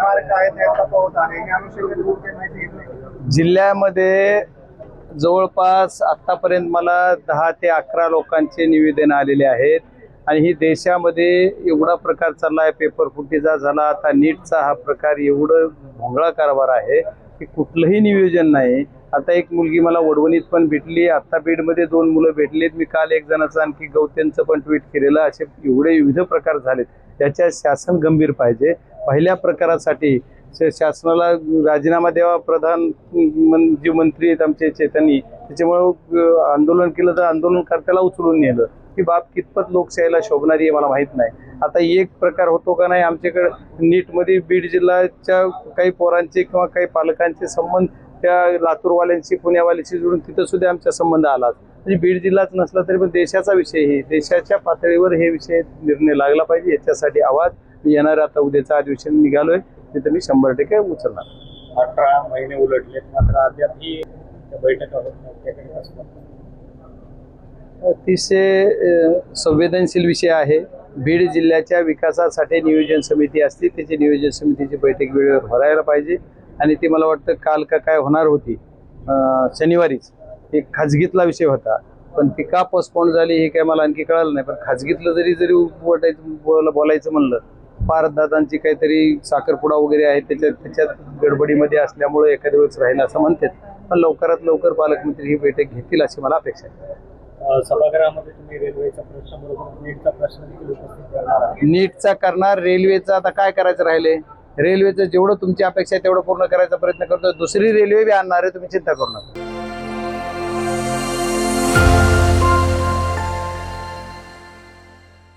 मार्ग आहेत याचा पाहत आहे या अनुषंगाने काही माहिती घेतली? जिल्ह्यामध्ये जवळपास आतापर्यंत मला 10 ते 11 लोकांचे निवेदन आलेले आहेत आणि ही देशामध्ये एवढा प्रकार चालला आहे, पेपर फुटीचा झाला, आता नीटचा हा प्रकार, एवढं भोंगळा कारभार आहे की कुठलंही नियोजन नाही. आता एक मुलगी मला वडवणीत पण भेटली, आता बीडमध्ये 2 मुलं भेटलीत, मी काल एक जणाचं आणखी गौत्यांचं पण ट्विट केलेलं. असे एवढे विविध प्रकार झालेत, त्याच्यात शासन गंभीर पाहिजे. पहिल्या प्रकारासाठी शासनाला राजीनामा द्यावा. जे मंत्री आहेत आमचे चैतन्य, त्याच्यामुळं आंदोलन केलं तर आंदोलनकर्त्याला उचलून नेलं. ही बाब कितपत लोकशाहीला शोभणारी आहे मला माहीत नाही. आता एक प्रकार होतो का नाही, आमच्याकडे नीटमध्ये बीड जिल्ह्याच्या काही पोरांचे किंवा काही पालकांचे संबंध त्या लातूरवाल्यांशी पुण्यावाल्यांशी जोडून तिथं सुद्धा आमचा संबंध आला. म्हणजे बीड जिल्हाच नसला तरी पण देशाचा विषय, हे देशाच्या पातळीवर हे विषय निर्णय लागला पाहिजे. याच्यासाठी आवाज येणाऱ्या आता उद्याचा अधिवेशन निघालोय तिथं मी 100% उचलणार. 18 महिने उलटलेत मात्र अद्यापही बैठका होत नाही. अतिशय संवेदनशील विषय आहे. बीड जिल्ह्याच्या विकासासाठी नियोजन समिती असते, त्याची नियोजन समितीची बैठक वेळेवर भरायला पाहिजे. आणि ती मला वाटतं काल का काय होणार होती, शनिवारीच, एक खाजगीतला विषय होता, पण ती का पोस्टपोन झाली हे काय मला आणखी कळालं नाही. पण खाजगीतलं जरी बोलायचं म्हणलं, पारदादांची काहीतरी साखरपुडा वगैरे आहे, त्याच्यात गडबडीमध्ये असल्यामुळे एखाद्या वेळेस राहील असं म्हणतात. पण लवकरात लवकर पालकमंत्री ही बैठक घेतील अशी मला अपेक्षा आहे. सभागृहामध्ये तुम्ही रेल्वेचा प्रश्न बरोबर नीटचा प्रश्न देखील उपस्थित करणार आहे. नीटचा करणार, रेल्वेचा आता काय करायचं राहिले. रेल्वेचं जेवढं तुमची अपेक्षा आहे तेवढं पूर्ण करायचा प्रयत्न करतोय. दुसरी रेल्वे बी आणणार आहे, तुम्ही चिंता करू नका.